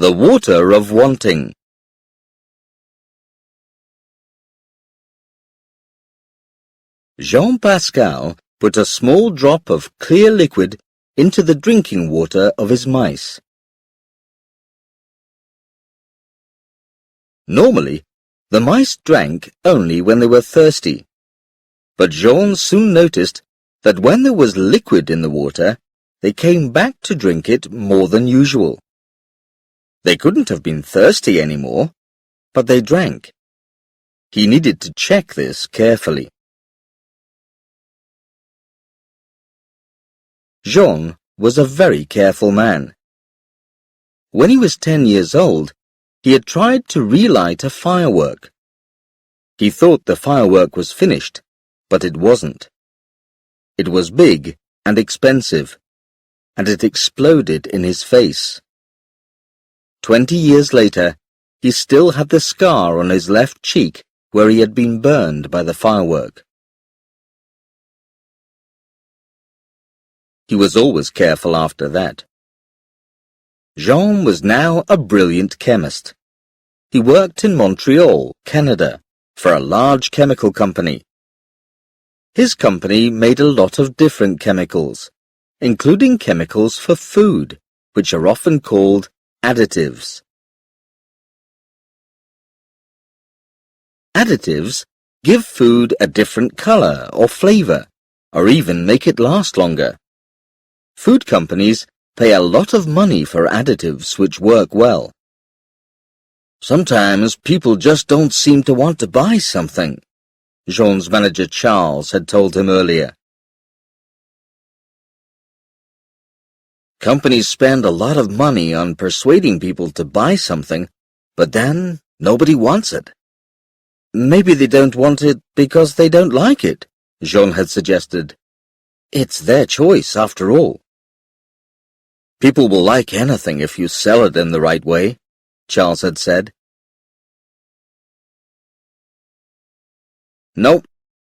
The water of wanting. Jean-Pascal put a small drop of clear liquid into the drinking water of his mice. Normally, the mice drank only when they were thirsty, but Jean soon noticed that when there was liquid in the water, they came back to drink it more than usual. They couldn't have been thirsty anymore, but they drank. He needed to check this carefully. Jean was a very careful man. When he was 10 years old, he had tried to relight a firework. He thought the firework was finished, but it wasn't. It was big and expensive, and it exploded in his face. 20 years later, he still had the scar on his left cheek where he had been burned by the firework. He was always careful after that. Jean was now a brilliant chemist. He worked in Montreal, Canada, for a large chemical company. His company made a lot of different chemicals, including chemicals for food, which are often called additives. Additives give food a different color or flavor, or even make it last longer. Food companies pay a lot of money for additives which work well. Sometimes people just don't seem to want to buy something, Jean's manager Charles had told him earlier. Companies spend a lot of money on persuading people to buy something, but then nobody wants it. Maybe they don't want it because they don't like it, Jean had suggested. It's their choice after all. People will like anything if you sell it in the right way, Charles had said. No,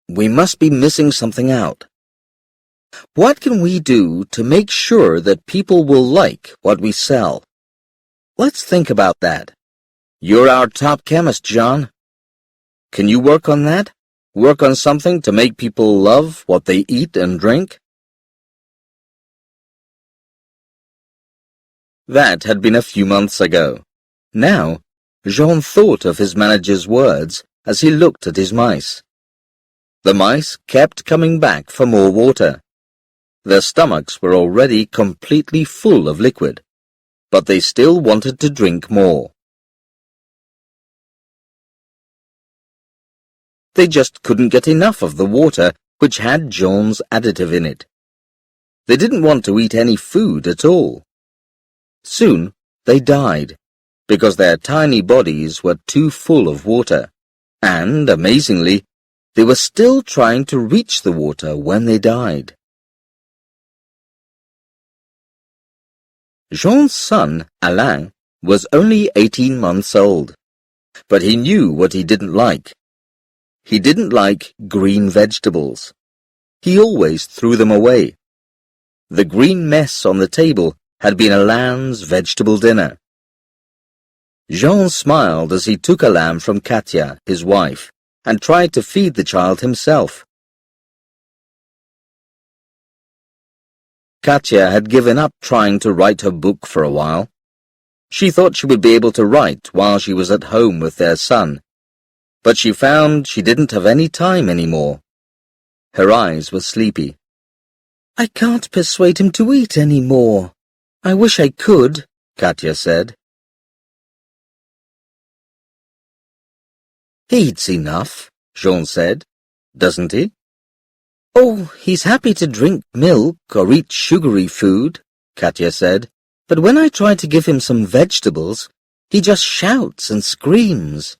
we must be missing something out. What can we do to make sure that people will like what we sell? Let's think about that. You're our top chemist, Jean. Can you work on that? Work on something to make people love what they eat and drink? That had been a few months ago. Now, Jean thought of his manager's words as he looked at his mice. The mice kept coming back for more water. Their stomachs were already completely full of liquid, but they still wanted to drink more. They just couldn't get enough of the water which had Jean's additive in it. They didn't want to eat any food at all. Soon they died, because their tiny bodies were too full of water, and, amazingly, they were still trying to reach the water when they died. Jean's son, Alain, was only 18 months old, but he knew what he didn't like. He didn't like green vegetables. He always threw them away. The green mess on the table had been Alain's vegetable dinner. Jean smiled as he took a lamb from Katya, his wife, and tried to feed the child himself. Katya had given up trying to write her book for a while. She thought she would be able to write while she was at home with their son, but she found she didn't have any time anymore. Her eyes were sleepy. "I can't persuade him to eat any more. I wish I could," Katya said. "He eats enough," Jean said. "Doesn't he?" "Oh, he's happy to drink milk or eat sugary food," Katya said. "But when I try to give him some vegetables, he just shouts and screams."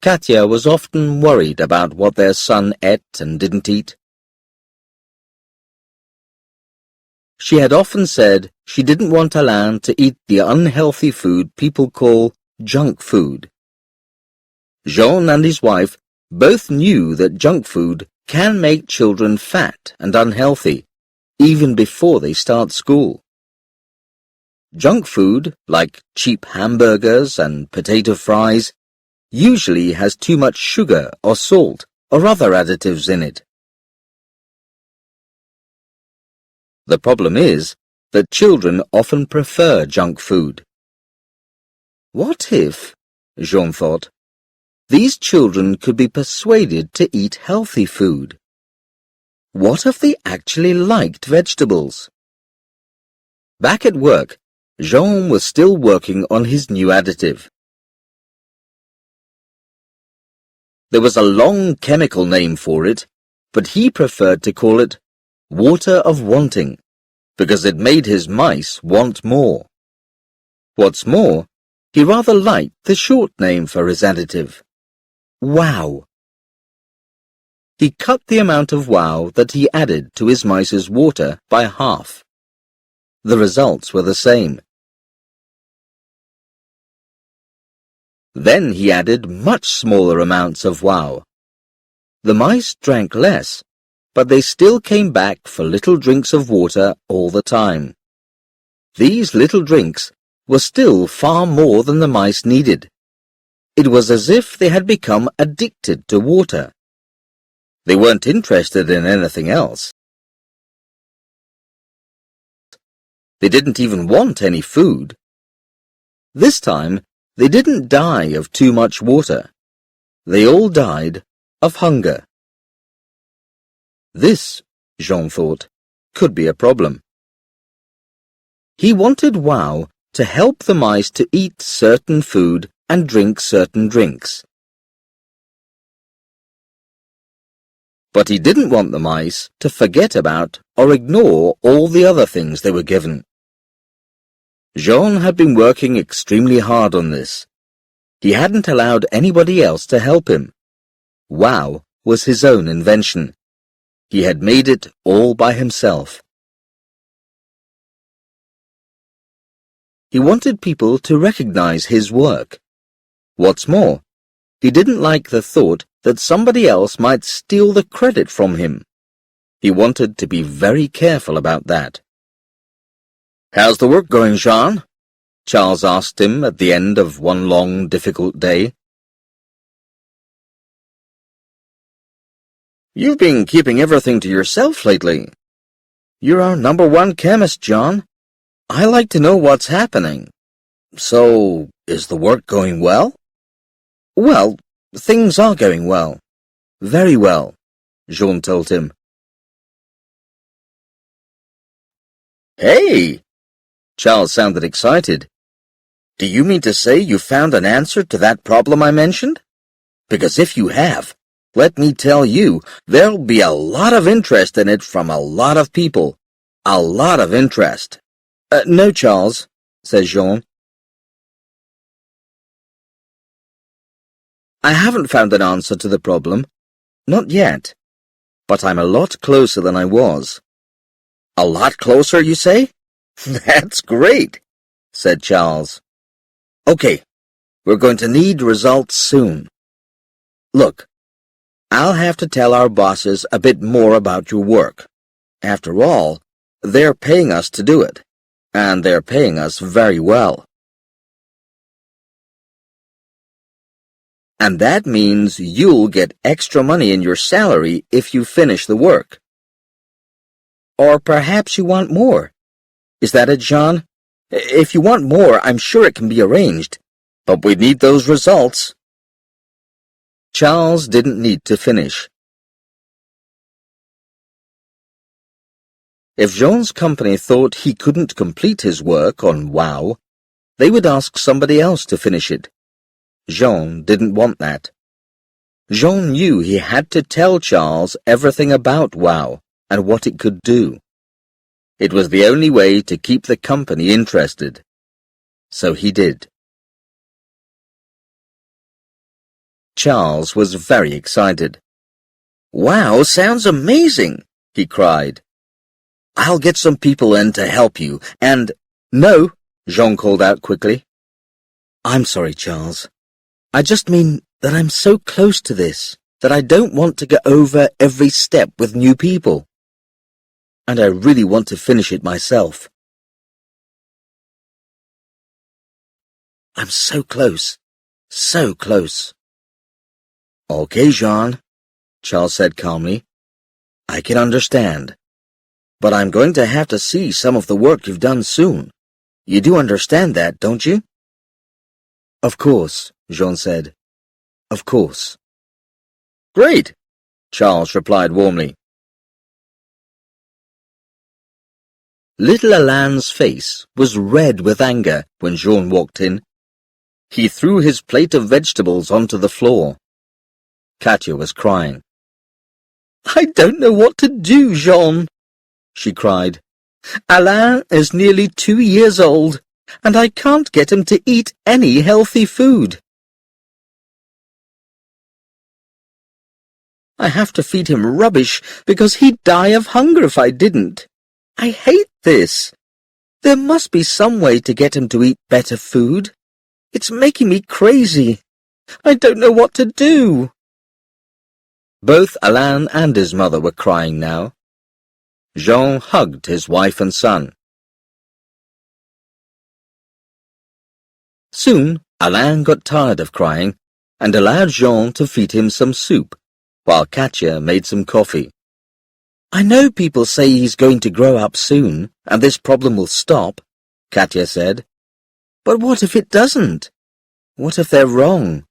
Katya was often worried about what their son ate and didn't eat. She had often said she didn't want Alain to eat the unhealthy food people call junk food. Jean and his wife both knew that junk food can make children fat and unhealthy, even before they start school. Junk food, like cheap hamburgers and potato fries, usually has too much sugar or salt or other additives in it. The problem is that children often prefer junk food. What if, Jean thought, these children could be persuaded to eat healthy food? What if they actually liked vegetables? Back at work, Jean was still working on his new additive. There was a long chemical name for it, but he preferred to call it water of wanting, because it made his mice want more. What's more, he rather liked the short name for his additive, wow. He cut the amount of wow that he added to his mice's water by half. The results were the same. Then he added much smaller amounts of wow. The mice drank less, but they still came back for little drinks of water all the time. These little drinks were still far more than the mice needed. It was as if they had become addicted to water. They weren't interested in anything else. They didn't even want any food. This time, they didn't die of too much water. They all died of hunger. This, Jean thought, could be a problem. He wanted wow to help the mice to eat certain food and drink certain drinks. But he didn't want the mice to forget about or ignore all the other things they were given. Jean had been working extremely hard on this. He hadn't allowed anybody else to help him. Wow was his own invention. He had made it all by himself. He wanted people to recognize his work. What's more, he didn't like the thought that somebody else might steal the credit from him. He wanted to be very careful about that. "How's the work going, Jean?" Charles asked him at the end of one long, difficult day. "You've been keeping everything to yourself lately. You're our #1 chemist, John. I like to know what's happening. So, is the work going well?" "Well, things are going well. Very well," Jean told him. "Hey!" Charles sounded excited. "Do you mean to say you found an answer to that problem I mentioned? Because if you have, let me tell you, there'll be a lot of interest in it from a lot of people. A lot of interest." "No, Charles," said Jean. "I haven't found an answer to the problem. Not yet. But I'm a lot closer than I was." "A lot closer, you say? That's great," said Charles. "Okay, we're going to need results soon. Look, I'll have to tell our bosses a bit more about your work. After all, they're paying us to do it, and they're paying us very well. And that means you'll get extra money in your salary if you finish the work. Or perhaps you want more. Is that it, Jean? If you want more, I'm sure it can be arranged. But we need those results." Charles didn't need to finish. If Jean's company thought he couldn't complete his work on wow, they would ask somebody else to finish it. Jean didn't want that. Jean knew he had to tell Charles everything about wow and what it could do. It was the only way to keep the company interested. So he did. Charles was very excited. "Wow, sounds amazing," he cried. "I'll get some people in to help you, and—" "No," Jean called out quickly. "I'm sorry, Charles. I just mean that I'm so close to this that I don't want to go over every step with new people. And I really want to finish it myself." I'm so close. So close. Okay, Jean, Charles said calmly. I can understand. But I'm going to have to see some of the work you've done soon. You do understand that, don't you? Of course, Jean said. Of course. Great, Charles replied warmly. Little Alain's face was red with anger when Jean walked in. He threw his plate of vegetables onto the floor. Katya was crying. I don't know what to do, Jean, she cried. Alain is nearly 2 years old, and I can't get him to eat any healthy food. I have to feed him rubbish because he'd die of hunger if I didn't. I hate this. There must be some way to get him to eat better food. It's making me crazy. I don't know what to do. Both Alain and his mother were crying now. Jean hugged his wife and son. Soon, Alain got tired of crying and allowed Jean to feed him some soup, while Katya made some coffee. I know people say he's going to grow up soon, and this problem will stop, Katya said. But what if it doesn't? What if they're wrong?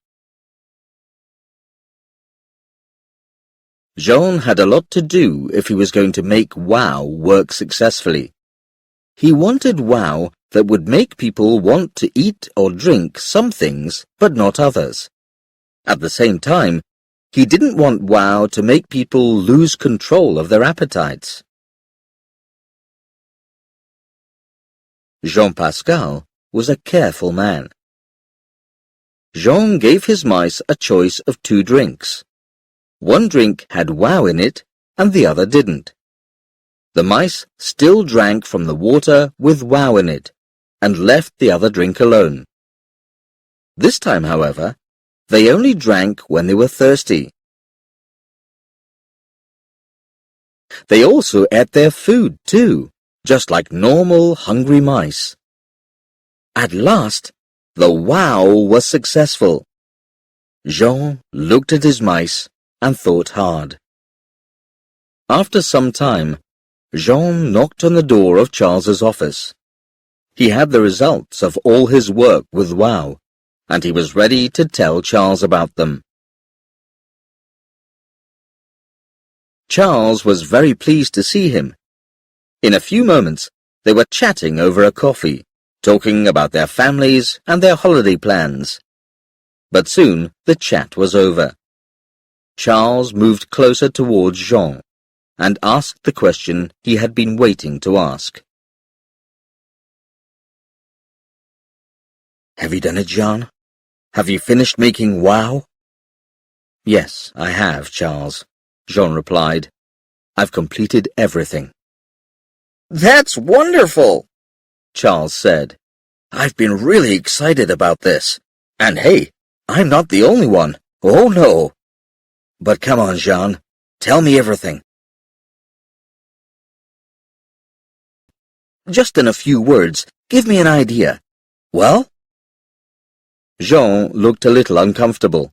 Jean had a lot to do if he was going to make WOW work successfully. He wanted WOW that would make people want to eat or drink some things, but not others. At the same time, he didn't want WOW to make people lose control of their appetites. Jean-Pascal was a careful man. Jean gave his mice a choice of 2 drinks. One drink had WOW in it, and the other didn't. The mice still drank from the water with WOW in it, and left the other drink alone. This time, however, they only drank when they were thirsty. They also ate their food, too, just like normal hungry mice. At last, the WOW was successful. Jean looked at his mice and thought hard. After some time, Jean knocked on the door of Charles's office. He had the results of all his work with WOW, and he was ready to tell Charles about them. Charles was very pleased to see him. In a few moments, they were chatting over a coffee, talking about their families and their holiday plans. But soon the chat was over. Charles moved closer towards Jean and asked the question he had been waiting to ask. Have you done it, Jean? Have you finished making WOW? Yes, I have, Charles, Jean replied. I've completed everything. That's wonderful, Charles said. I've been really excited about this. And hey, I'm not the only one. Oh no. But come on, Jean, tell me everything. Just in a few words, give me an idea. Well? Jean looked a little uncomfortable,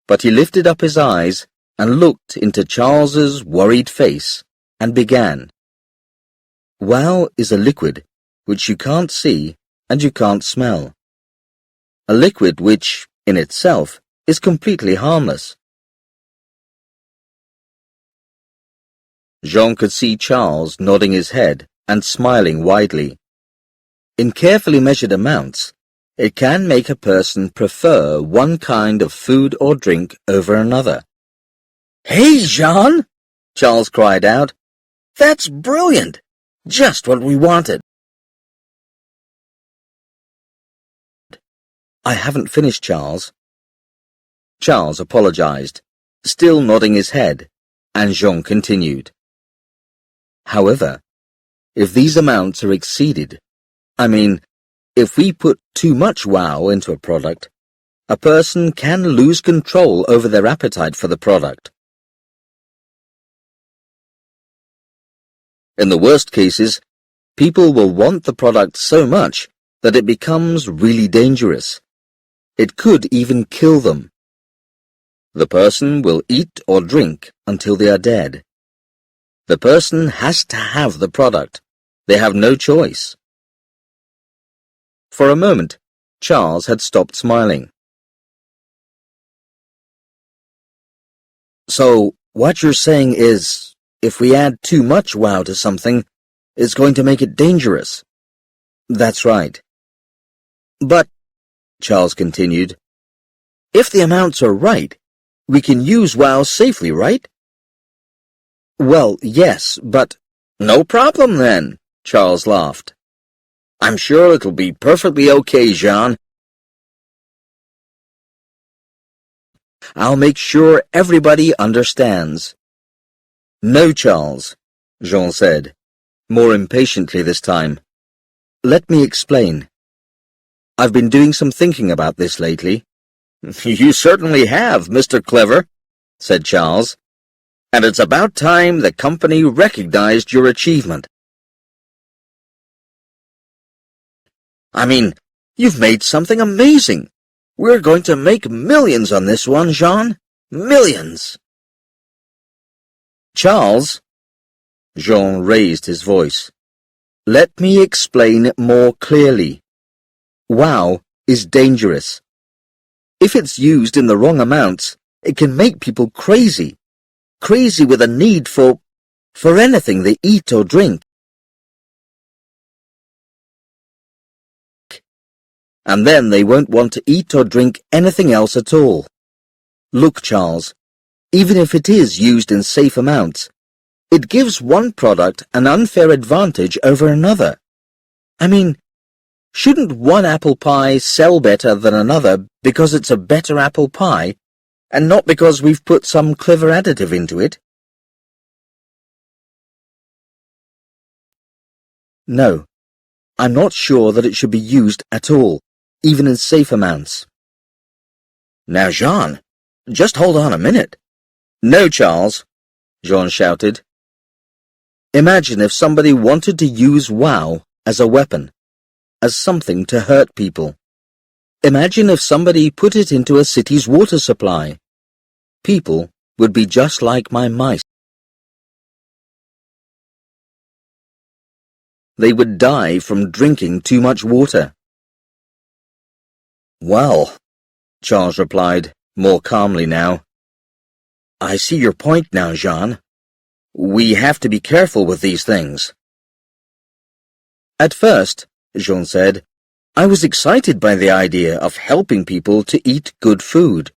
but he lifted up his eyes and looked into Charles's worried face and began. WOW is a liquid which you can't see and you can't smell. A liquid which, in itself, is completely harmless. Jean could see Charles nodding his head and smiling widely. In carefully measured amounts, it can make a person prefer one kind of food or drink over another. Hey, Jean! Charles cried out. That's brilliant! Just what we wanted. I haven't finished, Charles. Charles apologized, still nodding his head, and Jean continued. However, if these amounts are exceeded, if we put too much WOW into a product, a person can lose control over their appetite for the product. In the worst cases, people will want the product so much that it becomes really dangerous. It could even kill them. The person will eat or drink until they are dead. The person has to have the product. They have no choice. For a moment, Charles had stopped smiling. So, what you're saying is, if we add too much wow to something, it's going to make it dangerous. That's right. But, Charles continued, if the amounts are right, we can use wow safely, right? Well, yes, but... No problem then, Charles laughed. I'm sure it'll be perfectly okay, Jean. I'll make sure everybody understands. No, Charles, Jean said, more impatiently this time. Let me explain. I've been doing some thinking about this lately. You certainly have, Mr. Clever, said Charles. And it's about time the company recognized your achievement. I mean, you've made something amazing. We're going to make millions on this one, Jean. Millions. Charles, Jean raised his voice. Let me explain more clearly. Wow is dangerous. If it's used in the wrong amounts, it can make people crazy. Crazy with a need for anything they eat or drink. And then they won't want to eat or drink anything else at all. Look, Charles, even if it is used in safe amounts, it gives one product an unfair advantage over another. I mean, shouldn't one apple pie sell better than another because it's a better apple pie, and not because we've put some clever additive into it? No, I'm not sure that it should be used at all, even in safe amounts. Now, Jean, just hold on a minute. No, Charles, Jean shouted. Imagine if somebody wanted to use wow as a weapon, as something to hurt people. Imagine if somebody put it into a city's water supply. People would be just like my mice. They would die from drinking too much water. Well, Charles replied, more calmly now. I see your point now, Jean. We have to be careful with these things. At first, Jean said, I was excited by the idea of helping people to eat good food.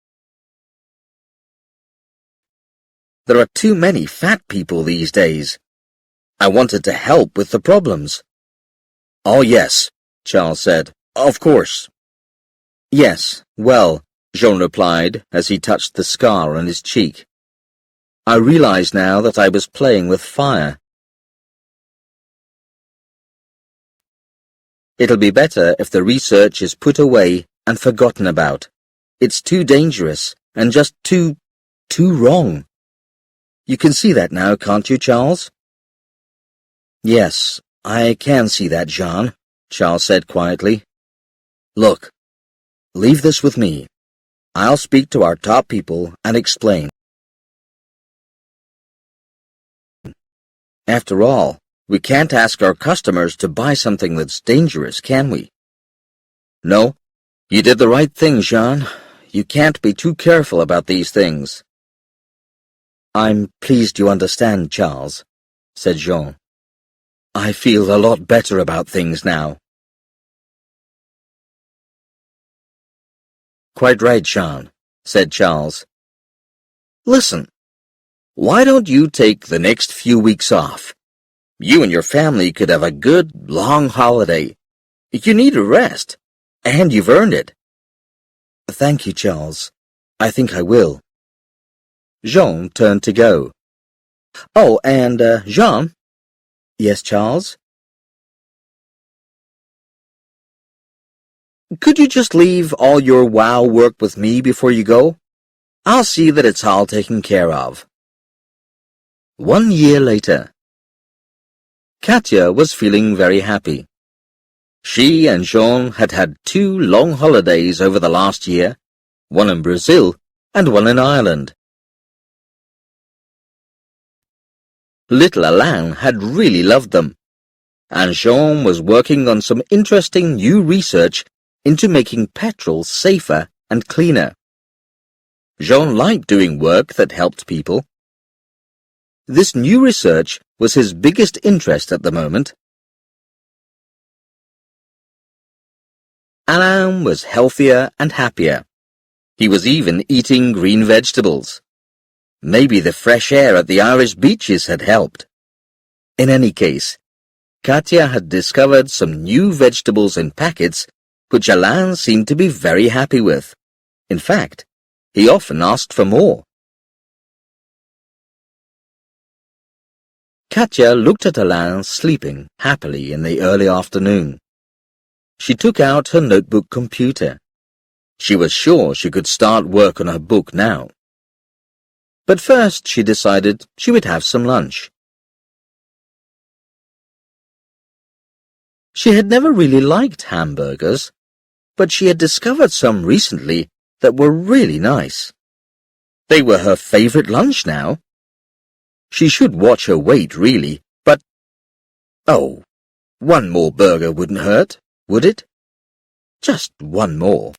There are too many fat people these days. I wanted to help with the problems. Oh, yes, Charles said. Of course. Yes, well, Jean replied as he touched the scar on his cheek. I realized now that I was playing with fire. It'll be better if the research is put away and forgotten about. It's too dangerous and just too wrong. You can see that now, can't you, Charles? Yes, I can see that, Jean, Charles said quietly. Look, leave this with me. I'll speak to our top people and explain. After all, we can't ask our customers to buy something that's dangerous, can we? No, you did the right thing, Jean. You can't be too careful about these things. I'm pleased you understand, Charles, said Jean. I feel a lot better about things now. Quite right, Jean, said Charles. Listen, why don't you take the next few weeks off? You and your family could have a good, long holiday. You need a rest, and you've earned it. Thank you, Charles. I think I will. Jean turned to go. Oh, and, Jean? Yes, Charles? Could you just leave all your wow work with me before you go? I'll see that it's all taken care of. 1 year later. Katya was feeling very happy. She and Jean had had 2 long holidays over the last year, one in Brazil and one in Ireland. Little Alain had really loved them, and Jean was working on some interesting new research into making petrol safer and cleaner. Jean liked doing work that helped people. This new research was his biggest interest at the moment. Alain was healthier and happier. He was even eating green vegetables. Maybe the fresh air at the Irish beaches had helped. In any case, Katya had discovered some new vegetables in packets which Alain seemed to be very happy with. In fact, he often asked for more. Katya looked at Alain sleeping happily in the early afternoon. She took out her notebook computer. She was sure she could start work on her book now. But first she decided she would have some lunch. She had never really liked hamburgers, but she had discovered some recently that were really nice. They were her favorite lunch now. She should watch her weight, really, but... Oh, one more burger wouldn't hurt, would it? Just one more.